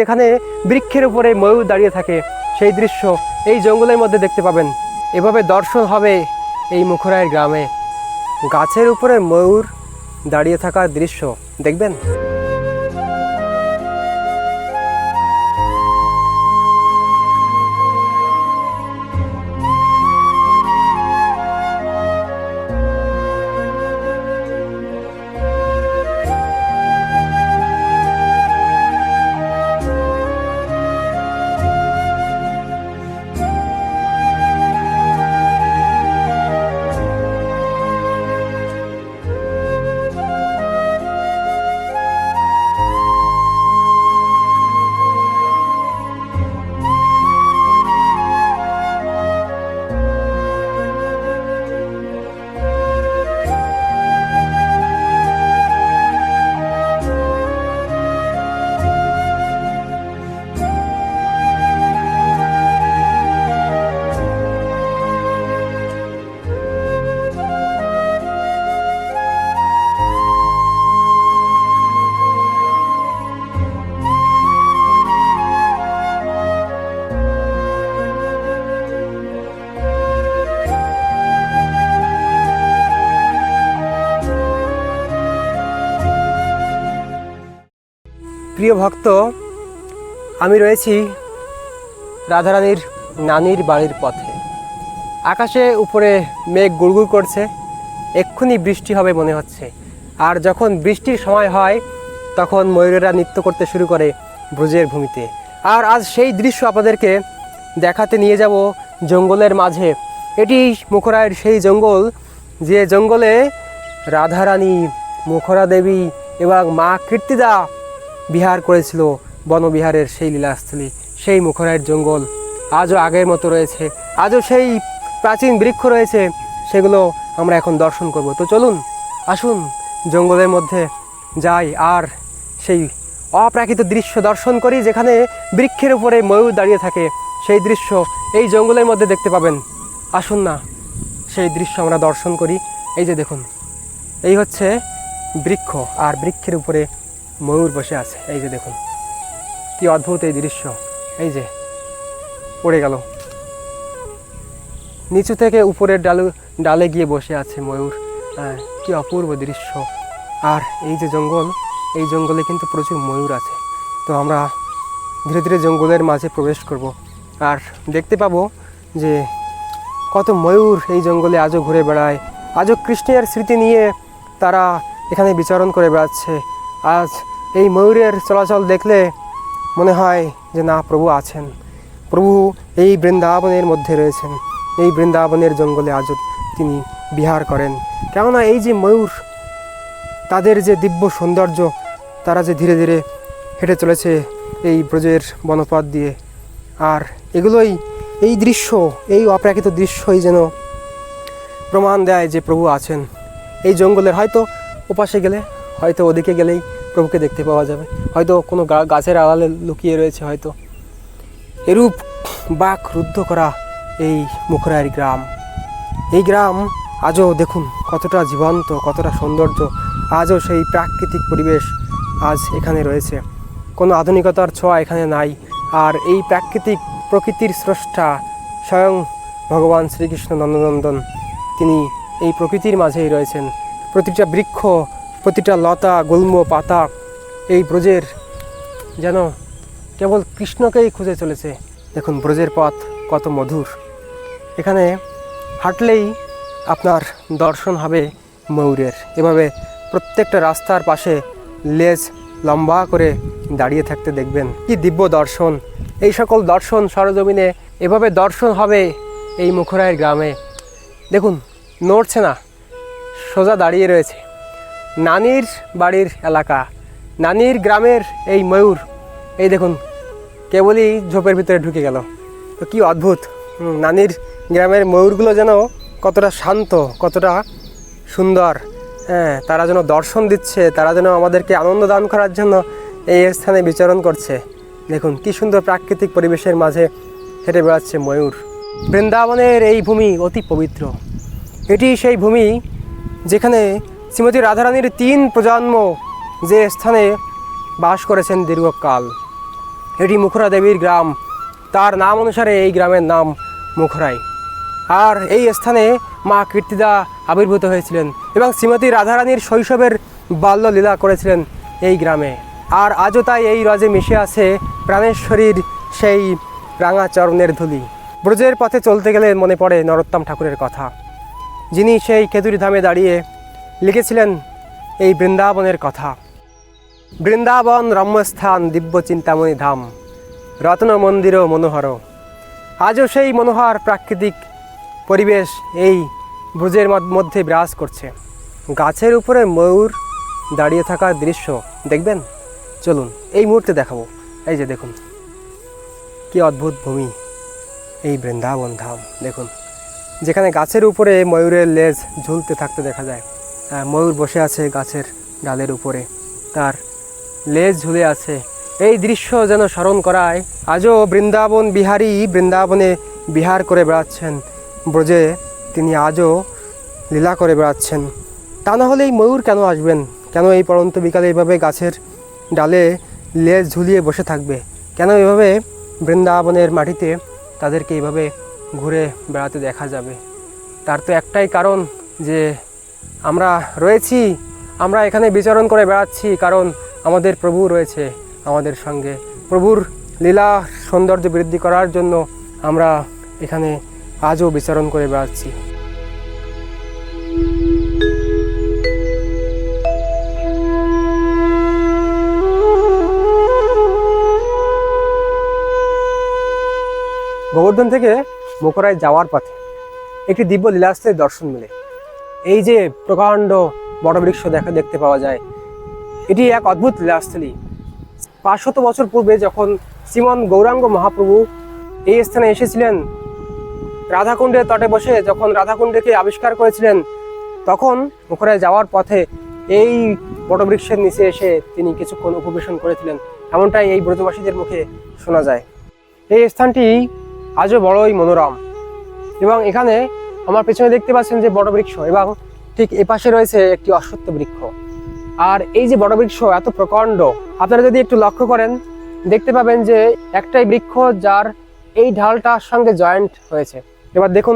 এখানে বৃক্ষের উপরে ময়ূর দাঁড়িয়ে থাকে সেই দৃশ্য এই জঙ্গলের মধ্যে দেখতে পাবেন। এভাবে দর্শন হবে এই মুখরায়ের গ্রামে। গাছের উপরে ময়ূর দাঁড়িয়ে থাকার দৃশ্য দেখবেন। প্রিয় ভক্ত, আমি রয়েছি রাধারানীর নানির বাড়ির পথে। আকাশে উপরে মেঘ গুড়গুড় করছে, এক্ষুনি বৃষ্টি হবে মনে হচ্ছে। আর যখন বৃষ্টির সময় হয় তখন ময়ূরেরা নৃত্য করতে শুরু করে ব্রজের ভূমিতে। আর আজ সেই দৃশ্য আপনাদেরকে দেখাতে নিয়ে যাব জঙ্গলের মাঝে। এটি মুখরায়ের সেই জঙ্গল, যে জঙ্গলে রাধারানী, মুখরা দেবী এবং মা কীর্তিদা বিহার করেছিল। বনবিহারের সেই লীলাস্থলী, সেই মুখরায়ের জঙ্গল আজও আগের মতো রয়েছে। আজও সেই প্রাচীন বৃক্ষ রয়েছে, সেগুলো আমরা এখন দর্শন করব। তো চলুন, আসুন জঙ্গলের মধ্যে যাই আর সেই অপ্রাকৃত দৃশ্য দর্শন করি, যেখানে বৃক্ষের উপরে ময়ূর দাঁড়িয়ে থাকে সেই দৃশ্য এই জঙ্গলের মধ্যে দেখতে পাবেন। আসুন না, সেই দৃশ্য আমরা দর্শন করি। এই যে দেখুন, এই হচ্ছে বৃক্ষ আর বৃক্ষের উপরে ময়ূর বসে আছে। এই যে দেখুন, কি অদ্ভুত এই দৃশ্য। এই যে পড়ে গেল, নিচু থেকে উপরের ডালে গিয়ে বসে আছে ময়ূর। কি অপূর্ব দৃশ্য। আর এই যে জঙ্গল, এই জঙ্গলে কিন্তু প্রচুর ময়ূর আছে। তো আমরা ধীরে ধীরে জঙ্গলের মাঝে প্রবেশ করব আর দেখতে পাবো যে কত ময়ূর এই জঙ্গলে আজও ঘুরে বেড়ায়। আজও কৃষ্ণের স্মৃতি নিয়ে তারা এখানে বিচরণ করে বেড়াচ্ছে। আজ এই ময়ূরের চলাচল দেখলে মনে হয় যে না, প্রভু আছেন, প্রভু এই বৃন্দাবনের মধ্যে রয়েছেন। এই বৃন্দাবনের জঙ্গলে আজও তিনি বিহার করেন। কেননা এই যে ময়ূর, তাদের যে দিব্য সৌন্দর্য, তারা যে ধীরে ধীরে হেঁটে চলেছে এই ব্রজের বনপথ দিয়ে। আর এগুলোই, এই দৃশ্য, এই অপ্রাকৃত দৃশ্যই যেন প্রমাণ দেয় যে প্রভু আছেন এই জঙ্গলের। হয়তো ওপাশে গেলে, হয়তো ওদিকে গেলেই প্রভুকে দেখতে পাওয়া যাবে, হয়তো কোনো গাছের আড়ালে লুকিয়ে রয়েছে হয়তো। এরূপ বাক রুদ্ধ করা এই মুখরায়ের গ্রাম, এই গ্রাম আজও দেখুন কতটা জীবন্ত, কতটা সৌন্দর্য। আজও সেই প্রাকৃতিক পরিবেশ আজ এখানে রয়েছে, কোনো আধুনিকতার ছোঁয়া এখানে নাই। আর এই প্রাকৃতিক প্রকৃতির স্রষ্টা স্বয়ং ভগবান শ্রীকৃষ্ণ নন্দনন্দন, তিনি এই প্রকৃতির মাঝেই রয়েছেন। প্রতিটা বৃক্ষ, প্রতিটা লতা, গুল্ম, পাতা এই ব্রজের যেন কেবল কৃষ্ণকেই খুঁজে চলেছে। দেখুন ব্রজের পথ কত মধুর। এখানে হাঁটলেই আপনার দর্শন হবে ময়ূরের। এভাবে প্রত্যেকটা রাস্তার পাশে লেজ লম্বা করে দাঁড়িয়ে থাকতে দেখবেন। কি দিব্য দর্শন! এই সকল দর্শন সরজমিনে এভাবে দর্শন হবে এই মুখরায়ের গ্রামে। দেখুন, নড়ছে না, সোজা দাঁড়িয়ে রয়েছে। নানির বাড়ির এলাকা, নানির গ্রামের এই ময়ূর, এই দেখুন কেবলই ঝোপের ভিতরে ঢুকে গেল। তো কি অদ্ভুত! নানির গ্রামের ময়ূরগুলো যেন কতটা শান্ত, কতটা সুন্দর। তারা যেন দর্শন দিচ্ছে, তারা যেন আমাদেরকে আনন্দ দান করার জন্য এই স্থানে বিচরণ করছে। দেখুন কি সুন্দর প্রাকৃতিক পরিবেশের মাঝে হেঁটে বেড়াচ্ছে ময়ূর। বৃন্দাবনের এই ভূমি অতি পবিত্র। এটি সেই ভূমি যেখানে শ্রীমতী রাধারানীর 3 প্রজন্ম যে স্থানে বাস করেছেন দীর্ঘকাল। এটি মুখরা দেবীর গ্রাম, তার নাম অনুসারে এই গ্রামের নাম মুখরাই। আর এই স্থানে মা কীর্তিদা আবির্ভূত হয়েছিলেন এবং শ্রীমতী রাধারানীর শৈশবের বাল্যলীলা করেছিলেন এই গ্রামে। আর আজও তাই এই রজে মিশে আছে প্রাণেশ্বরীর সেই রাঙা চরণের ধুলি। ব্রজের পথে চলতে গেলে মনে পড়ে নরোত্তম ঠাকুরের কথা, যিনি সেই খেতুরি ধামে দাঁড়িয়ে লিখেছিলেন এই বৃন্দাবনের কথা। বৃন্দাবন রম্যস্থান দিব্য চিন্তামণি ধাম, রত্ন মন্দির মনোহর। আজও সেই মনোহর প্রাকৃতিক পরিবেশ এই ব্রজের মধ্যে বিরাজ করছে। গাছের উপরে ময়ূর দাঁড়িয়ে থাকার দৃশ্য দেখবেন, চলুন এই মুহূর্তে দেখাবো। এই যে দেখুন কি অদ্ভুত ভূমি এই বৃন্দাবন ধাম। দেখুন যেখানে গাছের উপরে ময়ূরের লেজ ঝুলতে থাকতে দেখা যায়। ময়ূর বসে আছে গাছের ডালের উপরে, তার লেজ ঝুলে আছে। এই দৃশ্য যেন স্মরণ করায় আজও বৃন্দাবন বিহারী বৃন্দাবনে বিহার করে বেড়াচ্ছেন ব্রজে, তিনি আজও লীলা করে বেড়াচ্ছেন। তা না হলে এই ময়ূর কেন আসবেন? কেন এই পড়ন্ত বিকালে এইভাবে গাছের ডালে লেজ ঝুলিয়ে বসে থাকবে? কেন এভাবে বৃন্দাবনের মাটিতে তাদেরকে এইভাবে ঘুরে বেড়াতে দেখা যাবে? তার তো একটাই কারণ, যে আমরা রয়েছি, আমরা এখানে বিচরণ করে বেড়াচ্ছি, কারণ আমাদের প্রভু রয়েছে আমাদের সঙ্গে। প্রভুর লীলা সৌন্দর্য বৃদ্ধি করার জন্য আমরা এখানে আজও বিচরণ করে বেড়াচ্ছি। গোবর্ধন থেকে মুখরাই যাওয়ার পথে একটি দিব্য লীলাস্থলের দর্শন মেলে। এই যে প্রকাণ্ড বটবৃক্ষ দেখতে পাওয়া যায়, এটি এক অদ্ভুত লীলাস্থলী। 500 বছর পূর্বে যখন শ্রীমন গৌরাঙ্গ মহাপ্রভু এই স্থানে এসেছিলেন, রাধাকুণ্ডের তটে বসে যখন রাধাকুণ্ডকে আবিষ্কার করেছিলেন, তখন মুখরায় যাওয়ার পথে এই বটবৃক্ষের নিচে এসে তিনি কিছুক্ষণ উপবেশন করেছিলেন, এমনটাই এই ব্রজবাসীদের মুখে শোনা যায়। এই স্থানটি আজও বড়ই মনোরম এবং এখানে আমার পেছনে দেখতে পাচ্ছেন যে বটবৃক্ষ, এবং ঠিক এপাশে রয়েছে একটি অশ্বত্থ বৃক্ষ। আর এই যে বটবৃক্ষ এত প্রকাণ্ড, আপনারা যদি একটু লক্ষ্য করেন দেখতে পাবেন যে একটাই বৃক্ষ যার এই ঢালটার সঙ্গে জয়েন্ট হয়েছে। এবার দেখুন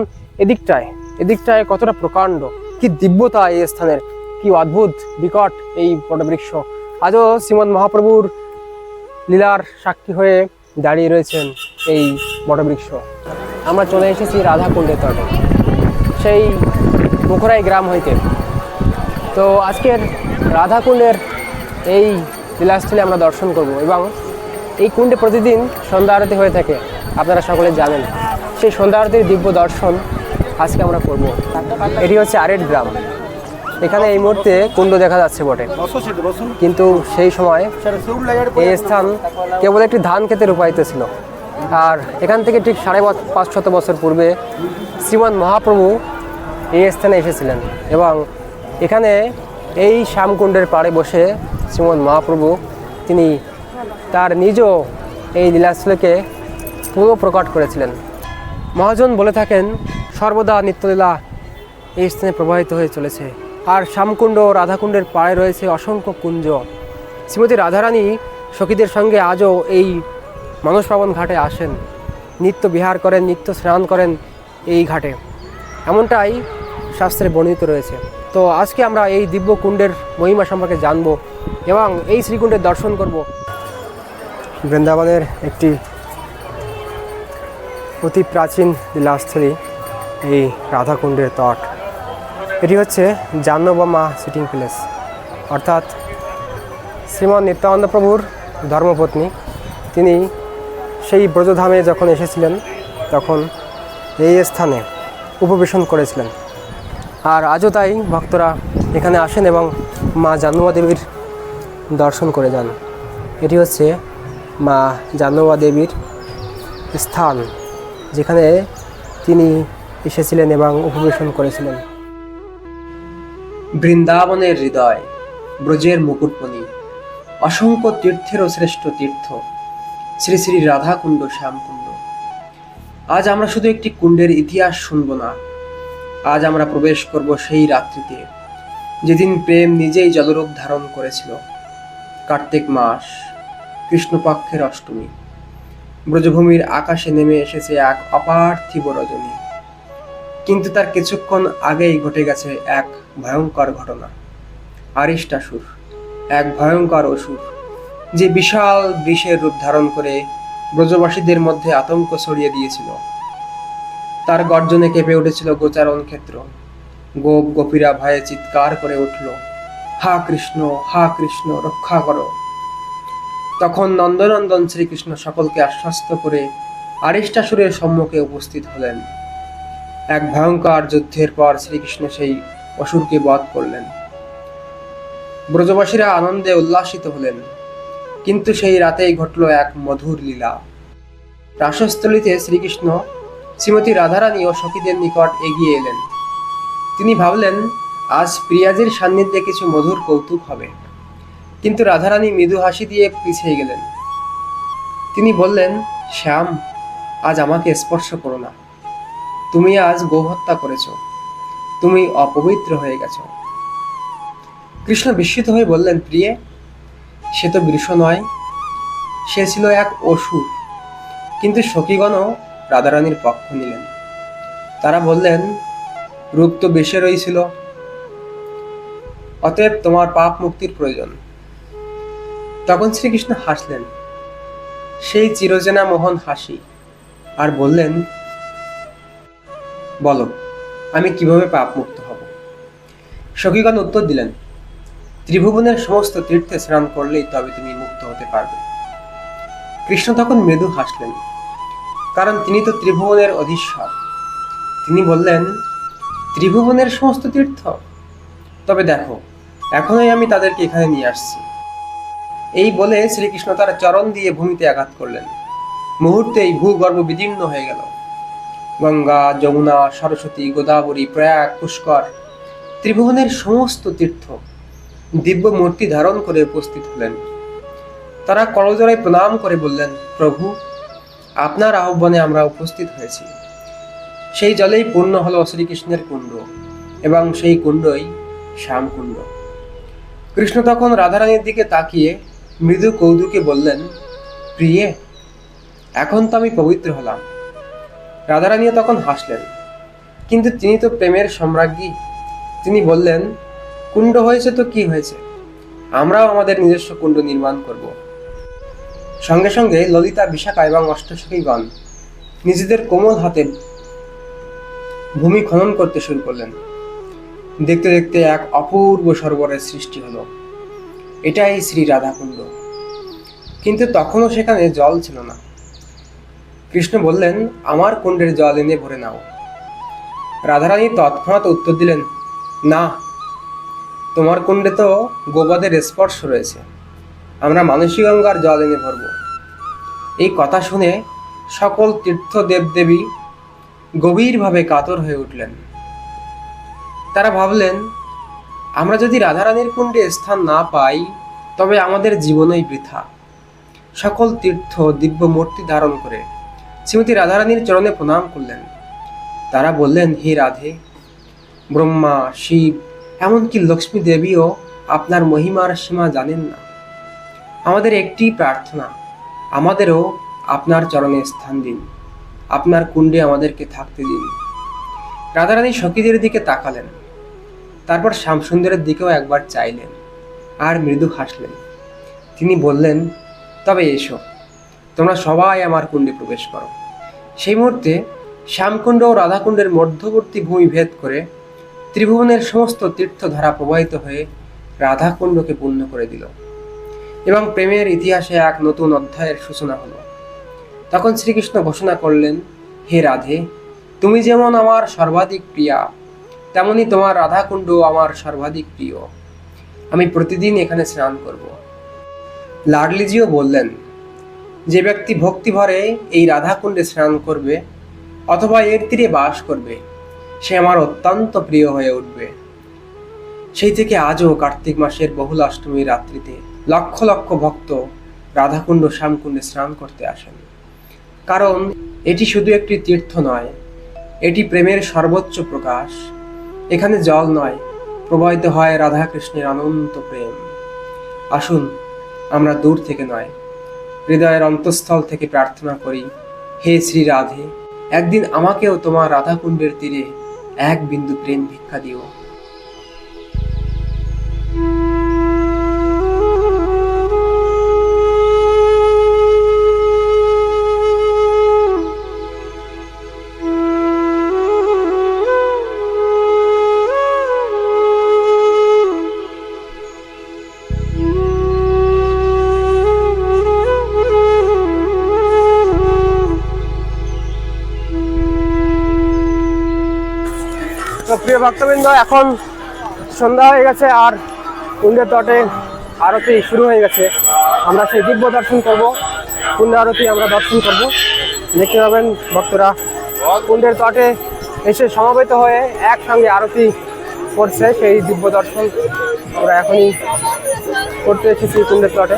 এদিকটায় কতটা প্রকাণ্ড, কি দিব্যতা এই স্থানের, কি অদ্ভুত বিকট এই বটবৃক্ষ। আজও শ্রীমদ মহাপ্রভুর লীলার সাক্ষী হয়ে দাঁড়িয়ে রয়েছেন এই বটবৃক্ষ। আমরা চলে এসেছি রাধাকুণ্ডের তটে, সেই মুখরাই গ্রাম হইতে। তো আজকের রাধাকুণ্ডের এই লীলাস্থলে আমরা দর্শন করব, এবং এই কুণ্ডে প্রতিদিন সন্ধ্যা আরতি হয়ে থাকে, আপনারা সকলে জানেন। সেই সন্ধ্যা আরতির দিব্য দর্শন আজকে আমরা করব। এটি হচ্ছে আরেট গ্রাম। এখানে এই মুহূর্তে কুণ্ড দেখা যাচ্ছে বটে, কিন্তু সেই সময় এই স্থান কেবল একটি ধান ক্ষেতে রূপায়িত ছিল। আর এখান থেকে ঠিক 550 বছর পূর্বে শ্রীমন মহাপ্রভু এই স্থানে এসেছিলেন, এবং এখানে এই শ্যামকুণ্ডের পাড়ে বসে শ্রীমন মহাপ্রভু তিনি তার নিজ এই লীলাস্থলকে পুরো প্রকট করেছিলেন। মহাজন বলে থাকেন সর্বদা নিত্যলীলা এই স্থানে প্রবাহিত হয়ে চলেছে। আর শ্যামকুণ্ড রাধাকুণ্ডের পাড়ে রয়েছে অসংখ্য কুঞ্জ। শ্রীমতী রাধারানী সখীদের সঙ্গে আজও এই মানস পাবন ঘাটে আসেন, নিত্য বিহার করেন, নিত্য স্নান করেন এই ঘাটে, এমনটাই শাস্ত্রে বর্ণিত রয়েছে। তো আজকে আমরা এই দিব্য কুণ্ডের মহিমা সম্পর্কে জানব এবং এই শ্রীকুণ্ডের দর্শন করব। বৃন্দাবনের একটি অতি প্রাচীন লীলাস্থলী এই রাধাকুণ্ডের তট। এটি হচ্ছে জাহ্নবী সিটিং প্লেস, অর্থাৎ শ্রীমন নিত্যানন্দ প্রভুর ধর্মপত্নী তিনি সেই ব্রজধামে যখন এসেছিলেন তখন এই স্থানে উপবেশন করেছিলেন। আর আজও তাই ভক্তরা এখানে আসেন এবং মা জাহ্নবী দেবীর দর্শন করে যান। এটি হচ্ছে মা জাহ্নবী দেবীর স্থান, যেখানে তিনি এসেছিলেন এবং উপবেশন করেছিলেন। বৃন্দাবনের হৃদয়, ব্রজের মুকুটমণি, অসংখ্য তীর্থেরও শ্রেষ্ঠ তীর্থ শ্রী শ্রী রাধাকুণ্ড শ্যামকুণ্ড। আজ আমরা শুধু একটি কুণ্ডের ইতিহাস শুনব না, আজ আমরা প্রবেশ করব সেই রাত্রিতে যেদিন প্রেম নিজেই জলরূপ ধারণ করেছিল। কার্তিক মাস, কৃষ্ণপক্ষের অষ্টমী। ব্রজভূমির আকাশে নেমে এসেছে এক অপার্থিব রজনী। কিন্তু তার কিছুক্ষণ আগেই ঘটে গেছে এক ভয়ঙ্কর ঘটনা। আরিষ্টাসুর, এক ভয়ঙ্কর অসুর, যে বিশাল বিষের রূপ ধারণ করে ব্রজবাসীদের মধ্যে আতঙ্ক ছড়িয়ে দিয়েছিল। তার গর্জনে কেঁপে উঠেছিল গোচারণ ক্ষেত্র। গোপ গোপীরা ভয়ে চিৎকার করে উঠল, হা কৃষ্ণ রক্ষা করো। তখন নন্দনন্দন শ্রীকৃষ্ণ সকলকে আশ্বস্ত করে আরিষ্টাসুরের সম্মুখে উপস্থিত হলেন। এক ভয়ঙ্কর যুদ্ধের পর শ্রীকৃষ্ণ সেই অসুরকে বধ করলেন। ব্রজবাসীরা আনন্দে উল্লাসিত হলেন। কিন্তু সেই রাতেই ঘটল এক মধুর লীলা। রাসস্থলীতে শ্রীকৃষ্ণ শ্রীমতী রাধারানী ও সখীদের নিকট এগিয়ে এলেন। তিনি ভাবলেন, আজ প্রিয়াজির সান্নিধ্যে কিছু মধুর কৌতুক হবে। কিন্তু রাধারানী মৃদু হাসি দিয়ে পিছিয়ে গেলেন। তিনি বললেন, শ্যাম, আজ আমাকে স্পর্শ করো না। তুমি আজ গোহত্যা করেছ, তুমি অপবিত্র হয়ে গেছ। কৃষ্ণ বিস্মিত হয়ে বললেন, প্রিয়ে, সে তো বৃষ নয়, সে ছিল এক অসুর। কিন্তু সখীগণও রাধারানীর পক্ষ নিলেন। তারা বললেন, রূপ তো বিষেরই ছিল, অতএব তোমার পাপ মুক্তির প্রয়োজন। তখন শ্রীকৃষ্ণ হাসলেন, সেই চিরচেনা মোহন হাসি, আর বললেন, বলো, আমি কিভাবে পাপ মুক্ত হব? সখীগণ উত্তর দিলেন, ত্রিভুবনের সমস্ত তীর্থে স্নান করলেই তবে তুমি মুক্ত হতে পারবে। কৃষ্ণ তখন মৃদু হাসলেন, কারণ তিনি তো ত্রিভুবনের অধীশ্বর। তিনি বললেন, ত্রিভুবনের সমস্ত তীর্থ? তবে দেখো, এখনই আমি তাদেরকে এখানে নিয়ে আসছি। এই বলে শ্রীকৃষ্ণ তার চরণ দিয়ে ভূমিতে আঘাত করলেন। মুহূর্তেই ভূগর্ভ বিদীর্ণ হয়ে গেল। গঙ্গা, যমুনা, সরস্বতী, গোদাবরী, প্রয়াগ, পুষ্কর, ত্রিভুবনের সমস্ত তীর্থ দিব্য মূর্তি ধারণ করে উপস্থিত হলেন। তারা করজোড়ায় প্রণাম করে বললেন, প্রভু, আপনার আহ্বানে আমরা উপস্থিত হয়েছি। সেই জলেই পূর্ণ হলো শ্রীকৃষ্ণের কুণ্ড, এবং সেই কুণ্ডই শ্যামকুণ্ড। কৃষ্ণ তখন রাধারানীর দিকে তাকিয়ে মৃদু কৌতুকে বললেন, প্রিয়ে, এখন তো আমি পবিত্র হলাম। রাধারানীও তখন হাসলেন, কিন্তু তিনি তো প্রেমের সম্রাজ্ঞী। তিনি বললেন, কুণ্ড হয়েছে তো কি হয়েছে, আমরাও আমাদের নিজস্ব কুণ্ড নির্মাণ করব। সঙ্গে সঙ্গে ললিতা, বিশাখা এবং অষ্টসখীগণ নিজেদের কোমল হাতে ভূমি খনন করতে শুরু করলেন। দেখতে দেখতে এক অপূর্ব সরোবরের সৃষ্টি হলো। এটাই শ্রী রাধাকুণ্ড। কিন্তু তখনও সেখানে জল ছিল না। কৃষ্ণ বললেন, আমার কুণ্ডের জল এনে ভরে নাও। রাধারানী তৎক্ষণাৎ উত্তর দিলেন, না, তোমার কুণ্ডে তো গোবদের স্পর্শ রয়েছে, আমরা মানসী গঙ্গার জল এনে ভরব। এই কথা শুনে সকল তীর্থ দেবদেবী গভীরভাবে কাতর হয়ে উঠলেন। তারা ভাবলেন, আমরা যদি রাধারানীর কুণ্ডে স্থান না পাই তবে আমাদের জীবনই বৃথা। সকল তীর্থ দিব্য মূর্তি ধারণ করে শ্রীমতী রাধারানীর চরণে প্রণাম করলেন। তারা বললেন, হে রাধে, ব্রহ্মা, শিব, এমনকি লক্ষ্মী দেবীও আপনার মহিমার সীমা জানেন না। আমাদের একটি প্রার্থনা, আমাদেরও আপনার চরণে স্থান দিন, আপনার কুণ্ডে আমাদেরকে থাকতে দিন। রাধারানী সখীদের দিকে তাকালেন, তারপর শ্যামসুন্দরের দিকেও একবার চাইলেন, আর মৃদু হাসলেন। তিনি বললেন, তবে এসো, তোমরা সবাই আমার কুণ্ডে প্রবেশ করো। সেই মুহূর্তে শ্যামকুণ্ড ও রাধাকুণ্ডের মধ্যবর্তী ভূমি ভেদ করে ত্রিভুবনের সমস্ত তীর্থধারা প্রবাহিত হয়ে রাধাকুণ্ডকে পূর্ণ করে দিল, এবং প্রেমের ইতিহাসে এক নতুন অধ্যায়ের সূচনা হলো। তখন শ্রীকৃষ্ণ ঘোষণা করলেন, হে রাধে, তুমি যেমন আমার সর্বাধিক প্রিয়া, তেমনি তোমার রাধাকুণ্ড আমার সর্বাধিক প্রিয়। আমি প্রতিদিন এখানে স্নান করব। লাডলিজিও বললেন, যে ব্যক্তি ভক্তি ভরে এই রাধাকুণ্ডে স্নান করবে অথবা এর তীরে বাস করবে, সে আমার অত্যন্ত প্রিয় হয়ে উঠবে। সেই থেকে আজও কার্তিক মাসের বহুল অষ্টমীর রাত্রিতে লক্ষ লক্ষ ভক্ত রাধাকুণ্ড, শ্যামকুণ্ডে স্নান করতে আসেন। কারণ এটি শুধু একটি তীর্থ নয়, এটি প্রেমের সর্বোচ্চ প্রকাশ। এখানে জল নয়, প্রবাহিত হয় রাধাকৃষ্ণের অনন্ত প্রেম। আসুন, আমরা দূর থেকে নয়, হৃদয়ের অন্তঃস্থল থেকে প্রার্থনা করি, হে শ্রী রাধে, একদিন আমাকেও তোমার রাধাকুণ্ডের তীরে এক বিন্দু প্রেম ভিক্ষা দিও। তো প্রিয় ভক্তবৃন্দ, এখন সন্ধ্যা হয়ে গেছে আর কুণ্ডের তটে আরতি শুরু হয়ে গেছে। আমরা সেই দিব্য দর্শন করব, কুণ্ড আরতি আমরা দর্শন করব। দেখতে পাবেন ভক্তরা কুণ্ডের তটে এসে সমবেত হয়ে একসঙ্গে আরতি করছে। সেই দিব্য দর্শন আমরা এখনই করতে এসেছি কুণ্ডের তটে।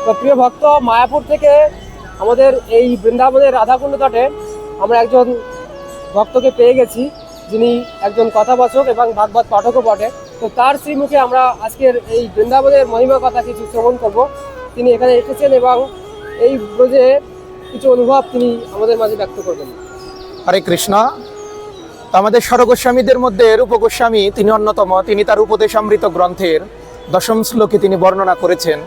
তো প্রিয় ভক্ত, মায়াপুর থেকে আমাদের এই বৃন্দাবনের রাধাকুণ্ড তটে আমরা একজন ভক্তকে পেয়ে গেছি, যিনি একজন কথাবাচক এবং ভাগবত পাঠকও বটে। তো তার শ্রীমুখে আমরা আজকের এই বৃন্দাবনের মহিমা কথা কিছু শ্রবণ করব। তিনি এখানে এসেছেন এবং এই ব্রজে কিছু অনুভব তিনি আমাদের মাঝে ব্যক্ত করবেন। হরে কৃষ্ণ। আমাদের স্বরগোস্বামীদের মধ্যে রূপ গোস্বামী তিনি অন্যতম। তিনি তার উপদেশামৃত গ্রন্থের 10ম শ্লোকে তিনি বর্ণনা করেছেন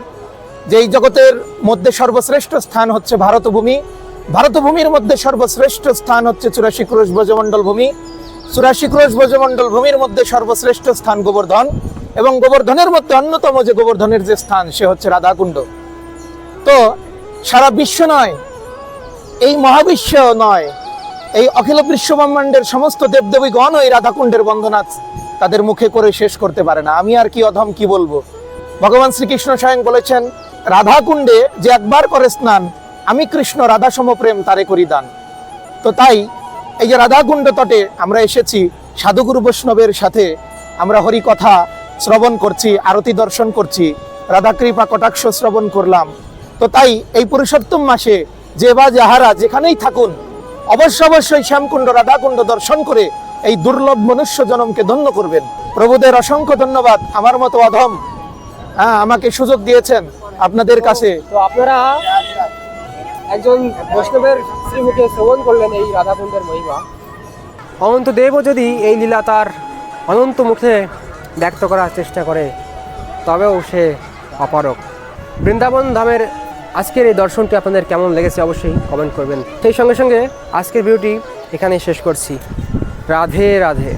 যে এই জগতের মধ্যে সর্বশ্রেষ্ঠ স্থান হচ্ছে ভারতভূমি, ভারতভূমির মধ্যে সর্বশ্রেষ্ঠ স্থান হচ্ছে 84 ক্রোশ ব্রজমণ্ডল ভূমি, 84 ক্রোশ ব্রজমণ্ডল ভূমির মধ্যে সর্বশ্রেষ্ঠ স্থান গোবর্ধন, এবং গোবর্ধনের মধ্যে অন্যতম যে গোবর্ধনের যে স্থান সে হচ্ছে রাধাকুণ্ড। তো সারা বিশ্ব নয়, এই মহাবিশ্ব নয়, এই অখিল বিশ্ব ব্রহ্মাণ্ডের সমস্ত দেবদেবীগণ এই রাধাকুণ্ডের বন্দনা তাদের মুখে করে শেষ করতে পারে না। আমি আর কি অধম কি বলবো। ভগবান শ্রীকৃষ্ণ স্বয়ং বলেছেন, রাধাকুণ্ডে যে একবার করে স্নান, আমি কৃষ্ণ রাধা সমপ্রেম তারে করি দান। তো তাই এই যে রাধাকুণ্ড তটে আমরা এসেছি, সাধুগুরু বৈষ্ণবের সাথে আমরা হরি কথা শ্রবণ করছি, আরতি দর্শন করছি, রাধা কৃপা কটাক্ষ শ্রবণ করলাম। তো তাই এই পুরুষোত্তম মাসে যে বা যাহারা যেখানেই থাকুন, অবশ্যই শ্যামকুণ্ড রাধাকুণ্ড দর্শন করে এই দুর্লভ মনুষ্য জনমকে ধন্য করবেন। প্রভুদের অসংখ্য ধন্যবাদ, আমার মতো অধম আমাকে সুযোগ দিয়েছেন আপনাদের কাছে। তো আপনারা একজন বৈষ্ণবের শ্রীমুখে শ্রবণ করলেন এই রাধাকুণ্ডের মহিমা। অনন্ত দেবও যদি এই লীলা তার অনন্ত মুখে ব্যক্ত করার চেষ্টা করে, তবেও সে অপারক। বৃন্দাবন ধামের আজকের এই দর্শনটি আপনাদের কেমন লেগেছে অবশ্যই কমেন্ট করবেন। সেই সঙ্গে সঙ্গে আজকের ভিডিওটি এখানেই শেষ করছি। রাধে রাধে।